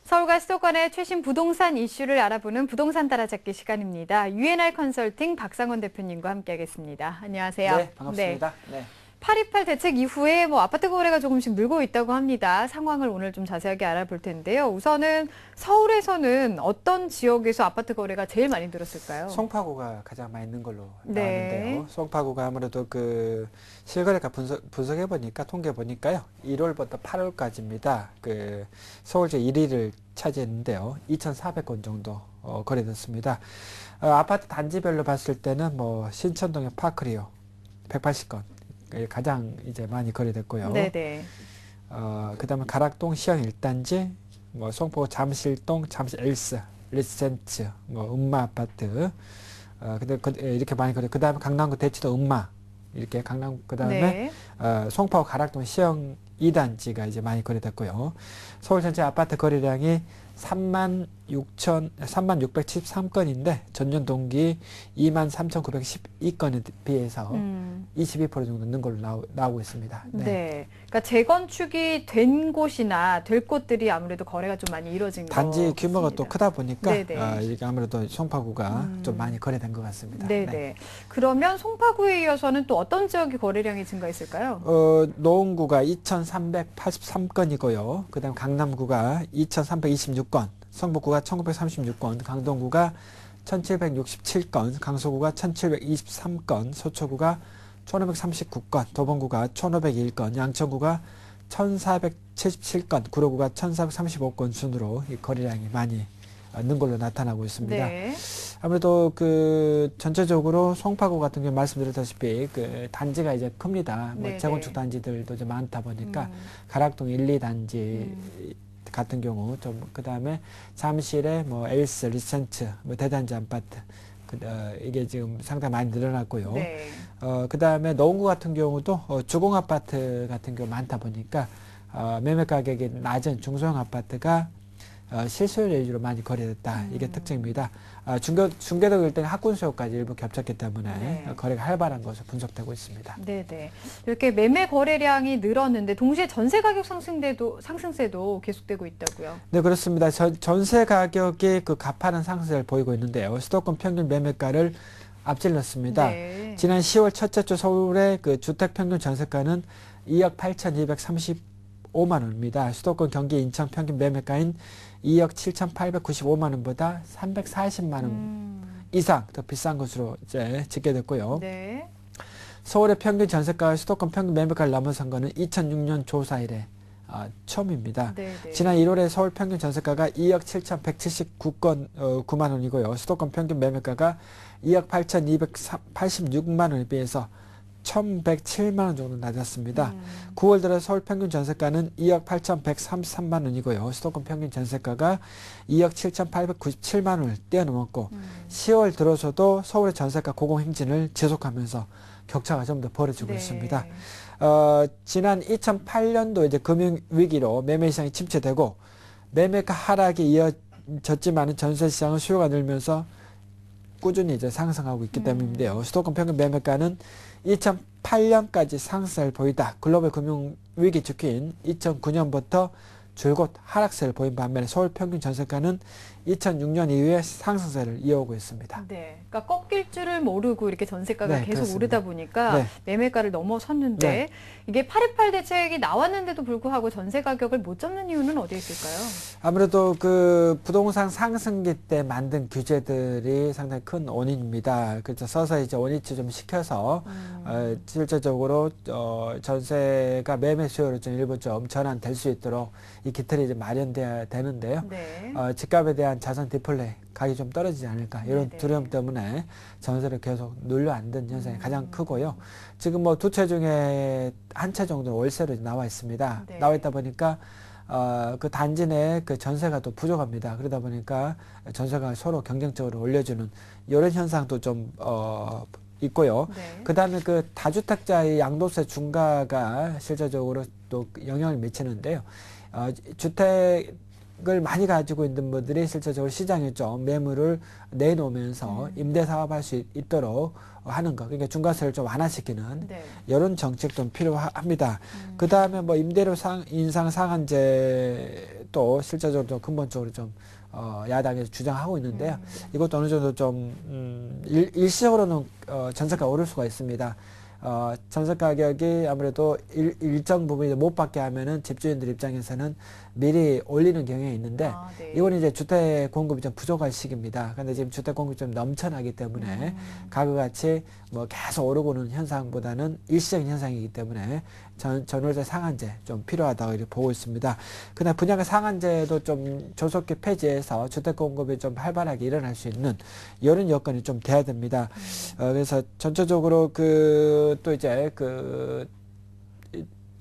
서울과 수도권의 최신 부동산 이슈를 알아보는 부동산 따라잡기 시간입니다. UNR 컨설팅 박상원 대표님과 함께하겠습니다. 안녕하세요. 네, 반갑습니다. 네. 8.28 대책 이후에 아파트 거래가 조금씩 늘고 있다고 합니다. 상황을 오늘 좀 자세하게 알아볼 텐데요. 우선은 서울에서는 어떤 지역에서 아파트 거래가 제일 많이 늘었을까요? 송파구가 가장 많이 있는 걸로 네. 나왔는데요. 송파구가 아무래도 그 실거래가 분석해 보니까 통계 보니까요. 1월부터 8월까지입니다. 그 서울제 1위를 차지했는데요. 2,400건 정도 거래됐습니다. 아파트 단지별로 봤을 때는 신천동의 파크리오 180건 가장 이제 많이 거래됐고요. 네네. 그다음에 가락동 시형 1단지, 송파구 잠실동 잠실 엘스, 리센츠, 음마 아파트, 근데 이렇게 많이 거래. 그다음에 강남구 대치도 음마 이렇게 그다음에 네. 송파구 가락동 시형 2단지가 이제 많이 거래됐고요. 서울 전체 아파트 거래량이 3673건인데 전년 동기 23,912건에 비해서 22% 정도 는 걸로 나오고 있습니다. 네. 그러니까 재건축이 된 곳이나 될 곳들이 아무래도 거래가 좀 많이 이루어진 것 단지 같습니다. 규모가 또 크다 보니까 이게 아무래도 송파구가 좀 많이 거래된 것 같습니다. 네네. 네. 그러면 송파구에 이어서는 또 어떤 지역이 거래량이 증가했을까요? 노원구가 2,383건이고요. 그다음 강남구가 2,326건, 성북구가 1,936건, 강동구가 1,767건, 강서구가 1,723건, 서초구가 1,539건, 도봉구가 1,501건, 양천구가 1,477건, 구로구가 1,435건 순으로 이 거래량이 많이 는 걸로 나타나고 있습니다. 네. 아무래도 그 전체적으로 송파구 같은 경우 말씀드렸다시피 그 단지가 이제 큽니다. 재건축 단지들도 이제 많다 보니까 가락동 1, 2단지 같은 경우 좀 그다음에 잠실에 엘스, 리센츠, 대단지 아파트 이게 지금 상당히 많이 늘어났고요. 네. 그다음에 노원구 같은 경우도 주공 아파트 같은 경우 많다 보니까 매매 가격이 낮은 중소형 아파트가 실수요 위주로 많이 거래됐다. 이게 특징입니다. 중개도 일단 학군 수요까지 일부 겹쳤기 때문에 거래가 활발한 것으로 분석되고 있습니다. 네네. 이렇게 매매 거래량이 늘었는데 동시에 전세 가격 상승세도 계속되고 있다고요? 네, 그렇습니다. 전세 가격이 그 가파른 상승세를 보이고 있는데요. 수도권 평균 매매가를 앞질렀습니다. 네. 지난 10월 첫째 주 서울의 그 주택 평균 전세가는 2억 8,235만 원입니다. 수도권 경기 인천 평균 매매가인 2억 7,895만 원보다 340만 원 이상 더 비싼 것으로 이제 집계됐고요. 네. 서울의 평균 전세가와 수도권 평균 매매가를 넘어선 거는 2006년 조사 이래 처음입니다. 네네. 지난 1월에 서울 평균 전세가가 2억 7,179만 원이고요. 수도권 평균 매매가가 2억 8,286만 원에 비해서 1,107만 원 정도 낮았습니다. 9월 들어 서울 평균 전세가는 2억 8,133만 원이고요. 수도권 평균 전세가가 2억 7,897만 원을 뛰어넘었고 10월 들어서도 서울의 전세가 고공행진을 지속하면서 격차가 좀 더 벌어지고 있습니다. 지난 2008년도 이제 금융위기로 매매 시장이 침체되고 매매가 하락이 이어졌지만은 전세 시장은 수요가 늘면서 꾸준히 이제 상승하고 있기 때문인데요. 수도권 평균 매매가는 2008년까지 상승세를 보이다. 글로벌 금융위기 직후인 2009년부터 줄곧 하락세를 보인 반면에 서울 평균 전세가는 2006년 이후에 상승세를 이어오고 있습니다. 네, 그러니까 꺾일 줄을 모르고 이렇게 전세가가 계속 그렇습니다. 오르다 보니까 매매가를 넘어섰는데 이게 8.28 대책이 나왔는데도 불구하고 전세 가격을 못 잡는 이유는 어디에 있을까요? 아무래도 그 부동산 상승기 때 만든 규제들이 상당히 큰 원인입니다. 그래서 서서히 이제 원위치 좀 시켜서 실질적으로 전세가 매매 수요로 좀 일부 좀 전환될 수 있도록 이 기틀이 이제 마련돼야 되는데요. 집값에 대한 자산 디플레 가격이 좀 떨어지지 않을까 이런 두려움 때문에 전세를 계속 눌려앉은 현상이 가장 크고요. 지금 두 채 중에 한 채 정도는 월세로 나와 있습니다. 나와 있다 보니까 그 단지 내 그 전세가 또 부족합니다. 그러다 보니까 전세가 서로 경쟁적으로 올려주는 이런 현상도 좀 있고요. 그 다음에 그 다주택자의 양도세 중과가 실질적으로 또 영향을 미치는데요. 주택을 많이 가지고 있는 분들이 실질적으로 시장에 좀 매물을 내놓으면서 임대 사업할 수 있도록 하는 것, 그러니까 중과세를 좀 완화시키는 이런 정책 좀 필요합니다. 그 다음에 임대료 인상 상한제 또 실제적으로 좀 근본적으로 좀 야당에서 주장하고 있는데요. 이것도 어느 정도 좀 일시적으로는 전세가 오를 수가 있습니다. 전세 가격이 아무래도 일정 부분 못 받게 하면은 집주인들 입장에서는 미리 올리는 경향이 있는데 네. 이건 이제 주택 공급이 좀 부족할 시기입니다. 근데 지금 주택 공급이 좀 넘쳐나기 때문에 가격같이 뭐 계속 오르고는 현상보다는 일시적인 현상이기 때문에 전월세 상한제 좀 필요하다고 이렇게 보고 있습니다. 그다음 분양가 상한제도 좀 조속히 폐지해서 주택 공급이 좀 활발하게 일어날 수 있는 이런 여건이 좀 돼야 됩니다. 그래서 전체적으로 또 이제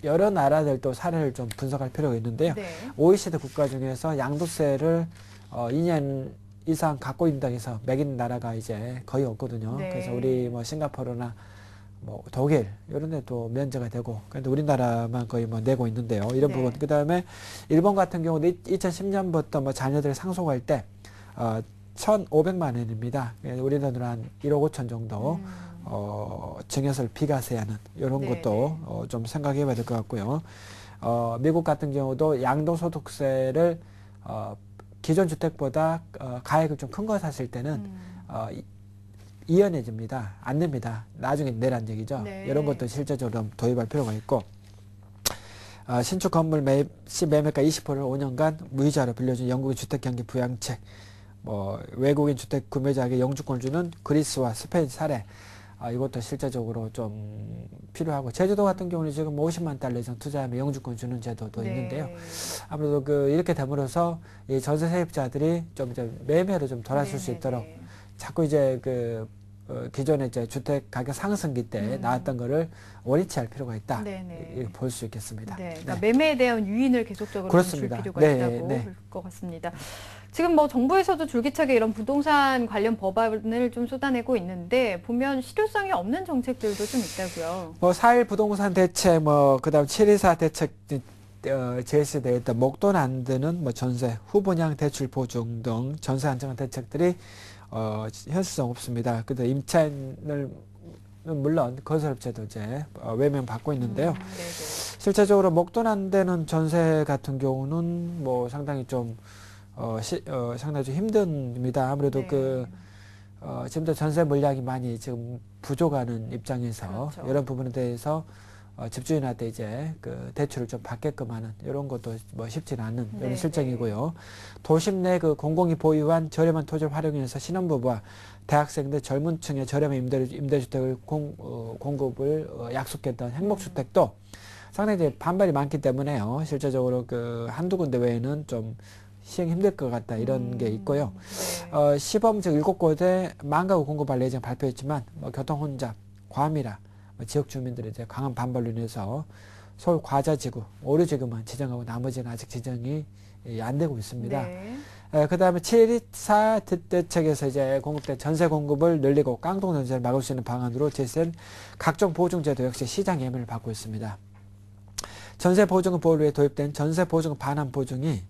여러 나라들도 사례를 좀 분석할 필요가 있는데요. 네. OECD 국가 중에서 양도세를 2년 이상 갖고 있다고 해서 매긴 나라가 이제 거의 없거든요. 네. 그래서 우리 뭐 싱가포르나 뭐 독일 이런 데도 면제가 되고 그런데 우리나라만 거의 뭐 내고 있는데요. 이런 네. 부분. 그다음에 일본 같은 경우는 2010년부터 뭐 자녀들이 상속할 때 1,500만 원입니다. 우리 돈으로 한 1억 5천 정도 증여세를 비과세하는 이런 네, 것도 좀 생각해 봐야 될 것 같고요. 미국 같은 경우도 양도소득세를 기존 주택보다 가액을 좀 큰 거 샀을 때는 이연해집니다. 안 냅니다. 나중에 내란 얘기죠. 네. 이런 것도 실제적으로 도입할 필요가 있고 신축 건물 시 매매가 20%를 5년간 무이자로 빌려준 영국의 주택경기 부양책, 뭐 외국인 주택 구매자에게 영주권을 주는 그리스와 스페인 사례, 이것도 실제적으로 좀 필요하고 제주도 같은 경우는 지금 50만 달러 이상 투자하면 영주권 주는 제도도 네. 있는데요. 아무래도 이렇게 됨으로써 이 전세 세입자들이 좀 이제 매매로 좀 돌아설 수 있도록 자꾸 이제 기존의 이제 주택 가격 상승기 때 나왔던 거를 원위치 할 필요가 있다. 이렇게 볼 수 있겠습니다. 네, 그러니까 매매에 대한 유인을 계속적으로 줄 필요가 있다고 볼 것 같습니다. 지금 뭐 정부에서도 줄기차게 이런 부동산 관련 법안을 좀 쏟아내고 있는데 보면 실효성이 없는 정책들도 좀 있다고요. 뭐 4.1 부동산 대책, 뭐 그다음 7.24 대책 제시되어 있던 목돈 안 드는 뭐 전세, 후분양 대출 보증 등 전세 안정화 대책들이 현실성 없습니다. 그래도 임차인을 물론 건설업체도 이제 외면 받고 있는데요. 실제적으로 목돈 안 되는 전세 같은 경우는 뭐 상당히 좀 상당히 좀 힘듭니다. 아무래도 지금도 전세 물량이 많이 지금 부족하는 입장에서 그렇죠. 이런 부분에 대해서 집주인한테 이제 대출을 좀 받게끔 하는 이런 것도 뭐 쉽지는 않은 이런 실정이고요. 도심 내 공공이 보유한 저렴한 토지를 활용해서 신혼부부와 대학생들 젊은 층의 저렴한 임대주택을 공급을 약속했던 행복주택도 상당히 이제 반발이 많기 때문에요. 실제적으로 한두 군데 외에는 좀 시행 힘들 것 같다 이런 게 있고요. 시범 즉 7곳에 10,000가구 공급할 예정 발표했지만 뭐 교통 혼잡, 과밀화, 지역 주민들의 이제 강한 반발로 인해서 서울 과자지구, 오류지구만 지정하고 나머지는 아직 지정이 안 되고 있습니다. 그 다음에 7.24 대책에서 이제 공급된 전세 공급을 늘리고 깡통 전세를 막을 수 있는 방안으로 제시된 각종 보증제도 역시 시장 예민을 받고 있습니다. 전세 보증금 보호를 위해 도입된 전세 보증금 반환 보증이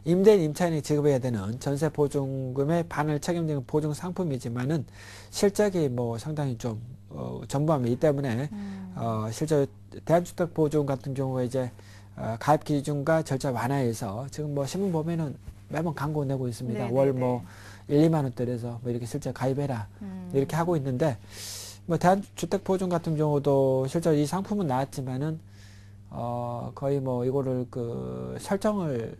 임대인 임차인이 지급해야 되는 전세 보증금의 반을 책임지는 보증 상품이지만은 실적이 뭐 상당히 좀 전부함이 있기 때문에 실제 대한주택 보증 같은 경우에 이제 가입 기준과 절차 완화해서 지금 뭐 신문 보면은 매번 광고 내고 있습니다. 월 뭐 1, 2만 원대에서 뭐 이렇게 실제 가입해라 이렇게 하고 있는데 뭐 대한주택 보증 같은 경우도 실제 이 상품은 나왔지만은 거의 뭐 이거를 설정을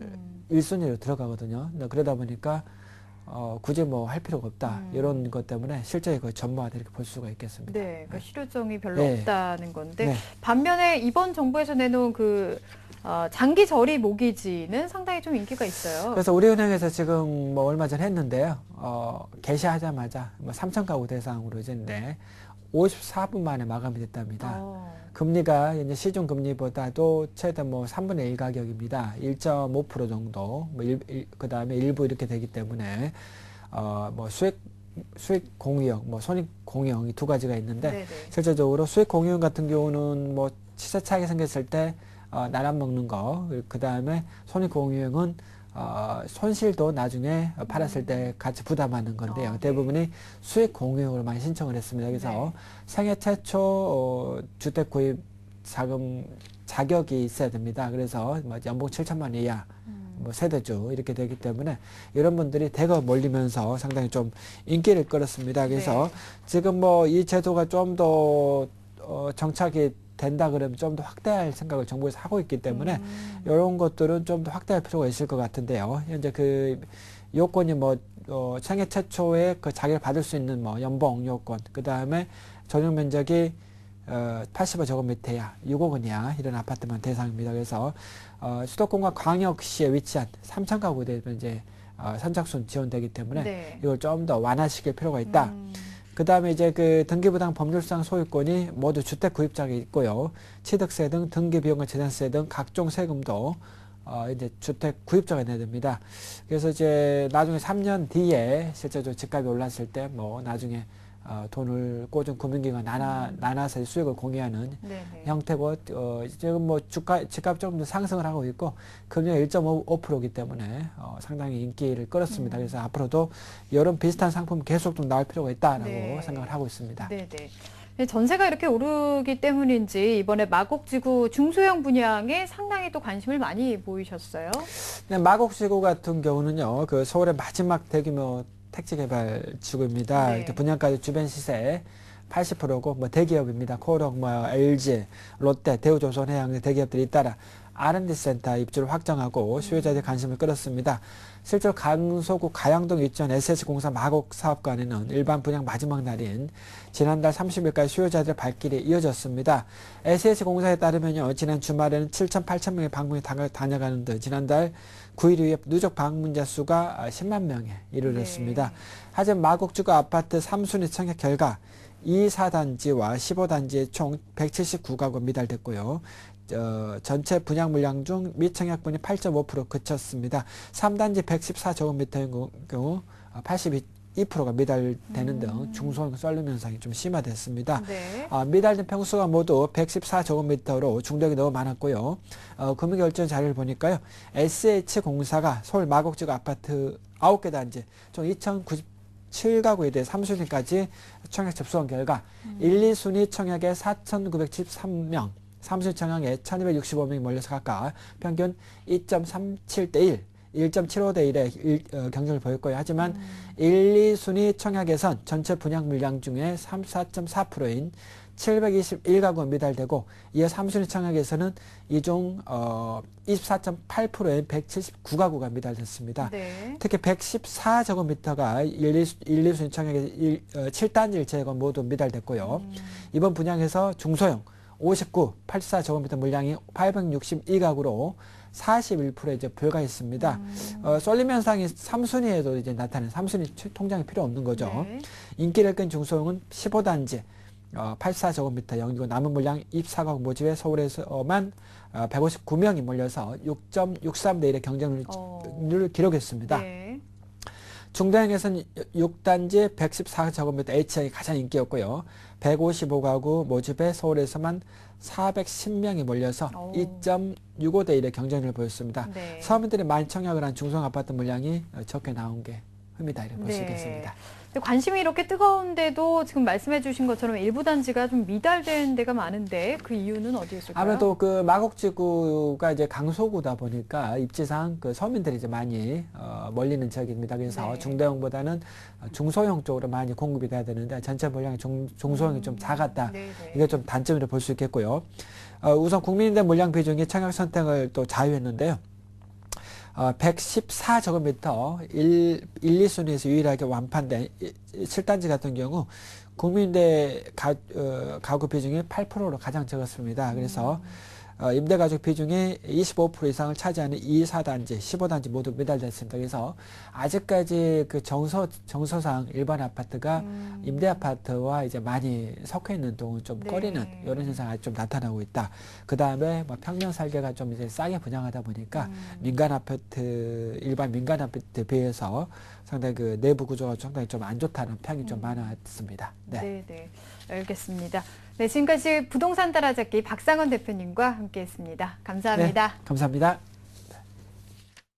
1순위로 들어가거든요. 그러다 보니까 굳이 뭐 할 필요가 없다. 이런 것 때문에 실제 거의 전무하다 이렇게 볼 수가 있겠습니다. 네, 그러니까 실효성이 별로 없다는 건데 반면에 이번 정부에서 내놓은 장기 저리 모기지는 상당히 좀 인기가 있어요. 그래서 우리은행에서 지금 뭐 얼마 전 했는데요. 개시하자마자 뭐 3,000가구 대상으로 이제인데 54분 만에 마감이 됐답니다. 금리가 이제 시중 금리보다도 최대 뭐 3분의 1 가격입니다. 1.5% 정도. 그 다음에 일부 이렇게 되기 때문에 뭐 수익 공유형, 뭐 손익 공유형이 두 가지가 있는데 실제적으로 수익 공유형 같은 경우는 뭐 시세 차익이 생겼을 때 나눠 먹는 거. 그 다음에 손익 공유형은 손실도 나중에 팔았을 때 같이 부담하는 건데요. 대부분이 수익 공유형으로 많이 신청을 했습니다. 그래서 생애 최초 주택 구입 자격이 있어야 됩니다. 그래서 뭐 연봉 7천만 원 이하 뭐 세대주 이렇게 되기 때문에 이런 분들이 대거 몰리면서 상당히 좀 인기를 끌었습니다. 그래서 네. 지금 뭐 이 제도가 좀 더 정착이 된다 그러면 좀 더 확대할 생각을 정부에서 하고 있기 때문에 이런 것들은 좀 더 확대할 필요가 있을 것 같은데요. 현재 그 요건이 뭐 생애 최초에 그 자격을 받을 수 있는 뭐 연봉 요건, 그 다음에 전용 면적이 80제곱미터야 6억 원이야 이런 아파트만 대상입니다. 그래서 수도권과 광역시에 위치한 3천 가구에 이제 선착순 지원되기 때문에 네. 이걸 좀 더 완화시킬 필요가 있다. 그 다음에 이제 그 등기부당 법률상 소유권이 모두 주택 구입장에 있고요. 취득세 등 등기비용과 재산세 등 각종 세금도 이제 주택 구입자가 내야 됩니다. 그래서 이제 나중에 3년 뒤에 실제로 집값이 올랐을 때 뭐 나중에 돈을 꽂은 금융기관 나눠서 수익을 공유하는 네네. 형태고, 지금 뭐 집값 좀 더 상승을 하고 있고, 금융 1.5%이기 때문에 상당히 인기를 끌었습니다. 그래서 앞으로도 이런 비슷한 상품 계속 좀 나올 필요가 있다라고 네. 생각을 하고 있습니다. 네네. 전세가 이렇게 오르기 때문인지 이번에 마곡지구 중소형 분양에 상당히 또 관심을 많이 보이셨어요. 네, 마곡지구 같은 경우는요, 그 서울의 마지막 대규모 택지개발 지구입니다. 네. 분양가도 주변 시세 80%고 뭐 대기업입니다. 코오롱, 뭐 LG, 롯데, 대우조선해양 대기업들이 잇따라 R&D 센터 입주를 확정하고 수요자들의 관심을 끌었습니다. 실제로 강서구 가양동 위치한 SS공사 마곡 사업관에는 일반 분양 마지막 날인 지난달 30일까지 수요자들의 발길이 이어졌습니다. SS공사에 따르면요, 지난 주말에는 7천, 8천 명의 방문이 다녀가는 등 지난달 9일 이후에 누적 방문자 수가 10만 명에 이르렀습니다. 네. 하지만 마곡지구 아파트 3순위 청약 결과 24단지와 15단지의 총 179가구 미달됐고요. 전체 분양 물량 중 미청약분이 8.5% 그쳤습니다. 3단지 114제곱미터인 경우 82%가 미달되는 등 중소형 썰림 현상이 좀 심화됐습니다. 네. 미달된 평수가 모두 114제곱미터로 중독이 너무 많았고요. 금융결정 자료를 보니까요, SH공사가 서울 마곡지구 아파트 9개 단지 총 2,097가구에 대해 3순위까지 청약 접수한 결과 1, 2순위 청약에 4,973명, 3순위 청약에 1,265명이 몰려서 각각 평균 2.37대1, 1.75대1의 경쟁을 보였고요. 하지만 1, 2순위 청약에선 전체 분양 물량 중에 34.4%인 721가구가 미달되고, 이어 3순위 청약에서는 이중 24.8%인 179가구가 미달됐습니다. 네. 특히 114제곱미터가 1, 2순위 청약에 7단지 1채가 모두 미달됐고요. 이번 분양에서 중소형 59, 84제곱미터 물량이 862가구로 41% 이제 불과했습니다. 쏠림 현상이 3순위에도 이제 나타나는 3순위 통장이 필요 없는 거죠. 네. 인기를 끈 중소형은 15단지 84제곱미터 영이고 남은 물량 24가구 모집에 서울에서만 159명이 몰려서 6.63대1의 경쟁률을 기록했습니다. 네. 중대형에서는 6단지 114제곱미터 H형이 가장 인기였고요. 155가구 모집에 서울에서만 410명이 몰려서 2.65대1의 경쟁률을 보였습니다. 네. 서민들이 많이 청약을 한 중소형 아파트 물량이 적게 나온 게 흠이다 이렇게 볼 수 있겠습니다. 관심이 이렇게 뜨거운데도 지금 말씀해 주신 것처럼 일부 단지가 좀 미달된 데가 많은데 그 이유는 어디에 있을까요? 아무래도 그 마곡지구가 이제 강서구다 보니까 입지상 그 서민들이 이제 많이 몰리는 지역입니다. 그래서 네. 중대형보다는 중소형 쪽으로 많이 공급이 돼야 되는데 전체 물량이 중소형이 좀 작았다. 네네. 이게 좀 단점이라 볼 수 있겠고요. 우선 국민임대 물량 비중이 청약 선택을 또 자유했는데요. 114제곱미터 1, 2순위에서 유일하게 완판된 7단지 같은 경우 국민임대 가구 비중이 8%로 가장 적었습니다. 그래서 임대가족 비중이 25% 이상을 차지하는 2, 4단지, 15단지 모두 미달됐습니다. 그래서 아직까지 그 정서상 일반 아파트가 임대 아파트와 이제 많이 섞여 있는 동은 좀 네. 꺼리는 이런 현상이 아직 좀 나타나고 있다. 그 다음에 뭐 평면 설계가 좀 이제 싸게 분양하다 보니까 일반 민간 아파트에 비해서 상당히 그 내부 구조가 상당히 좀 안 좋다는 평이 좀 많았습니다. 네. 네, 알겠습니다. 네, 지금까지 부동산 따라잡기 박상원 대표님과 함께했습니다. 감사합니다. 네, 감사합니다.